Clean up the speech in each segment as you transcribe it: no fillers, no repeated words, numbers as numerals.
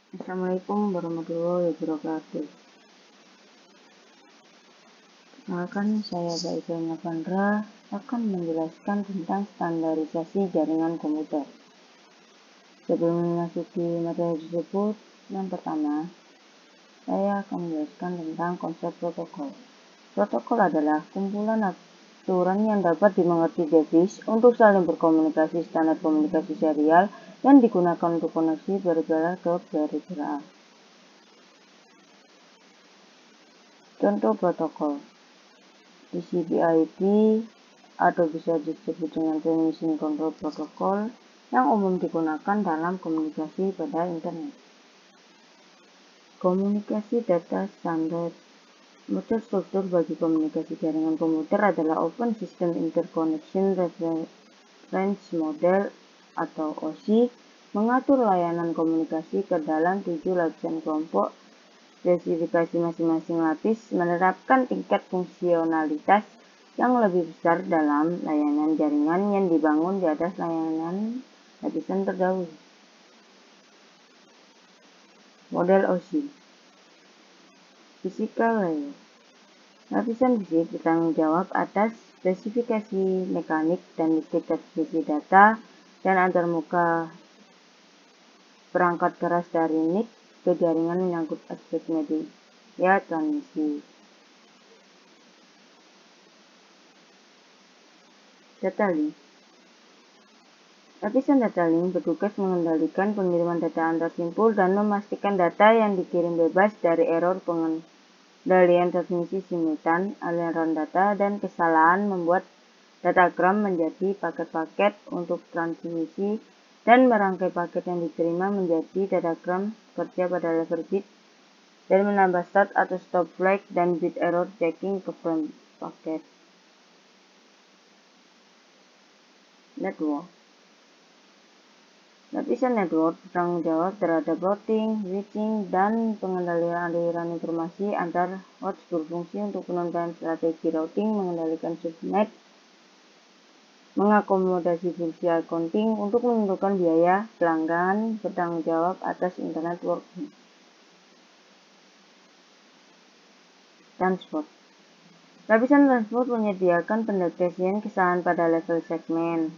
Assalamualaikum warahmatullahi wabarakatuh. Perkenalkan, saya Baika Navandra akan menjelaskan tentang standarisasi jaringan komputer. Sebelum memasuki materi tersebut, yang pertama, saya akan menjelaskan tentang konsep protokol. Protokol adalah kumpulan aturan yang dapat dimengerti device untuk saling berkomunikasi standar komunikasi serial yang digunakan untuk koneksi peripheral ke peripheral. Contoh protokol: TCP/IP atau bisa disebut dengan Transmission Control Protocol yang umum digunakan dalam komunikasi pada internet. Komunikasi data standar. Model struktur bagi komunikasi jaringan komputer adalah Open System Interconnection Reference Model atau OSI, mengatur layanan komunikasi ke dalam 7 lapisan kelompok. Spesifikasi masing-masing lapis menerapkan tingkat fungsionalitas yang lebih besar dalam layanan jaringan yang dibangun di atas layanan lapisan terdahulu. Model OSI. Physical Layer. Lapisan fisik bertanggung jawab atas spesifikasi mekanik dan listrik transmisi data dan antarmuka perangkat keras dari NIC ke jaringan menyangkut aspek media transmisi. Data link. Lapisan data link bertugas mengendalikan pengiriman data antar simpul dan memastikan data yang dikirim bebas dari error pengendalian transmisi simultan, aliran data, dan kesalahan membuat datagram menjadi paket-paket untuk transmisi dan merangkai paket yang diterima menjadi datagram kerja pada level bit dan menambah start atau stop flag dan bit error checking ke frame paket. Network. Lapisan network bertanggung jawab terhadap routing, switching, dan pengendalian aliran informasi antar host, berfungsi untuk penuntayan strategi routing, mengendalikan subnet, mengakomodasi fungsi accounting untuk menentukan biaya pelanggan, bertanggung jawab atas internet working. Transport. Lapisan transport menyediakan pendeteksian kesalahan pada level segmen,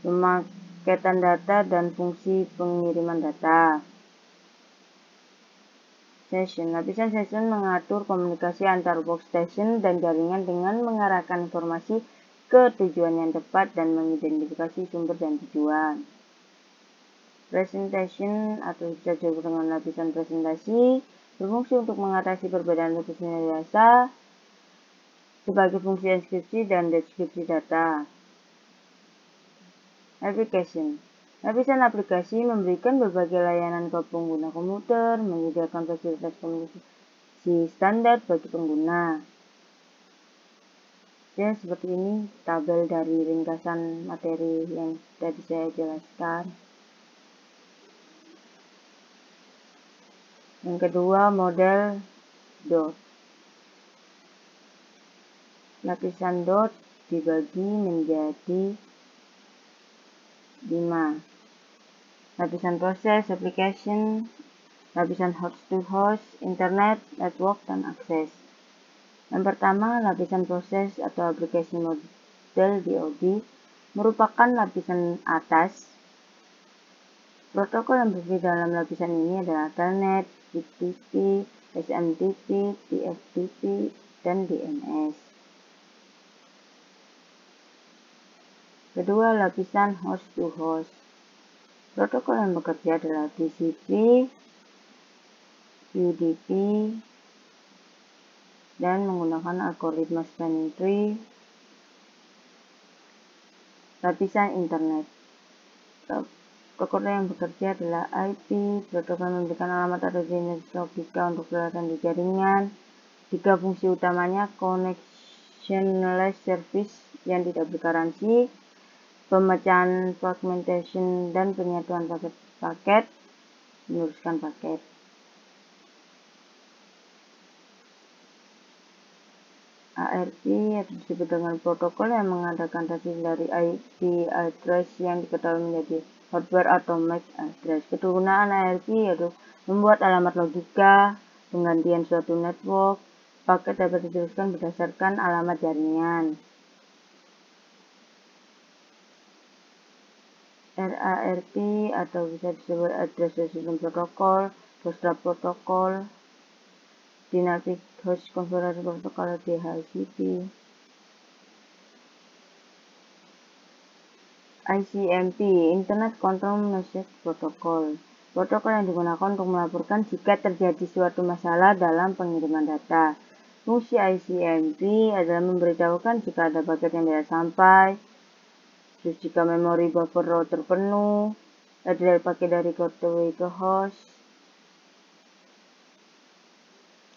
pemaketan data, dan fungsi pengiriman data. Session. Lapisan session mengatur komunikasi antar workstation dan jaringan dengan mengarahkan informasi ke tujuan yang tepat dan mengidentifikasi sumber dan tujuan. Presentation atau bisa disebut dengan lapisan presentasi berfungsi untuk mengatasi perbedaan lapisan biasa sebagai fungsi inskripsi dan deskripsi data. Application. Lapisan aplikasi memberikan berbagai layanan ke pengguna komputer, menyediakan fasilitas komunikasi standar bagi pengguna. Ya, seperti ini tabel dari ringkasan materi yang tadi saya jelaskan. Yang kedua, model dot. Lapisan dot dibagi menjadi 5. Lapisan proses, application, lapisan host to host, internet, network, dan akses. Yang pertama, lapisan proses atau aplikasi model DOD merupakan lapisan atas. Protokol yang berdiri dalam lapisan ini adalah Telnet, BGP, SMTP, TFTP, dan DNS. Kedua, lapisan host to host. Protokol yang bekerja adalah TCP, UDP, dan menggunakan algoritma spanning tree. Lapisan internet. Protokol yang bekerja adalah IP. Protokol memberikan alamat atau jenis logika untuk peralatan di jaringan. 3 fungsi utamanya: connectionless service yang tidak bergaransi, pemecahan fragmentation, dan penyatuan paket-paket, meneruskan paket. ARP atau disebut dengan protokol yang mengadakan transisi dari IP address yang diketahui menjadi hardware atau MAC address. Kegunaan ARP yaitu membuat alamat logika, penggantian suatu network. Paket dapat dituliskan berdasarkan alamat jaringan. RARP atau bisa disebut Address Resolution Protocol, Bootstrap Protocol, Dynamic Host Configuration Protocol, DHCP. ICMP, Internet Control Message Protocol, protokol yang digunakan untuk melaporkan jika terjadi suatu masalah dalam pengiriman data. Fungsi ICMP adalah memberitahukan jika ada paket yang tidak sampai, terus jika memori buffer router penuh, ada paket dari gateway ke host.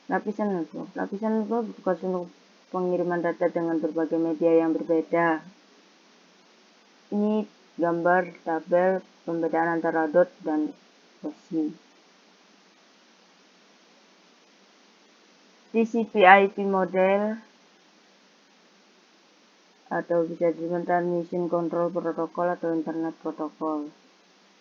Lapisan network bertugas untuk pengiriman data dengan berbagai media yang berbeda. Ini gambar tabel pembedaan antara dot dan OSI. TCP/IP model atau bisa disebut Transmission Control Protocol atau Internet Protocol.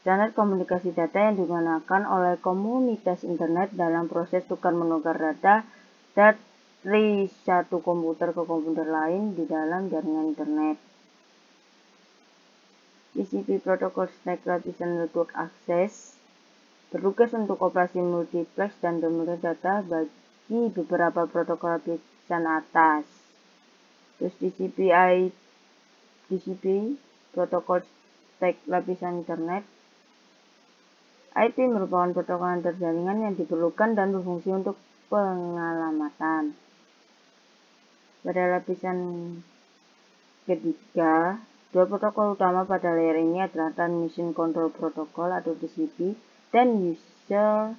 Standar komunikasi data yang digunakan oleh komunitas internet dalam proses tukar-menukar data dari satu komputer ke komputer lain di dalam jaringan internet. TCP Protocol Stack lapisan network access bertugas untuk operasi multiplex dan demulai data bagi beberapa protokol lapisan atas. Terus TCP Protocol Stack lapisan internet. IP merupakan protokol antar jaringan yang diperlukan dan berfungsi untuk pengalamatan. Pada lapisan ketiga, dua protokol utama pada layer ini adalah Transmission Control Protocol atau TCP dan User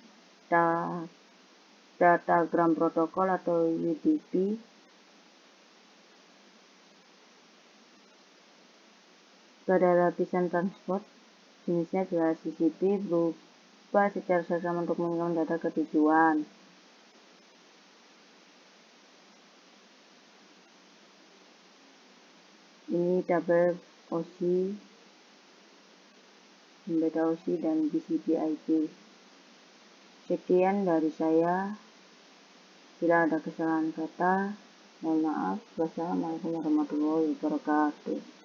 Datagram Protocol atau UDP. Pada lapisan transport, jenisnya adalah TCP berupa secara sama untuk mengirim data ke tujuan. Ini tabel OSI, pembeda OSI dan TCP/IP. Sekian dari saya. Bila ada kesalahan kata, mohon maaf. Wassalamualaikum warahmatullahi wabarakatuh.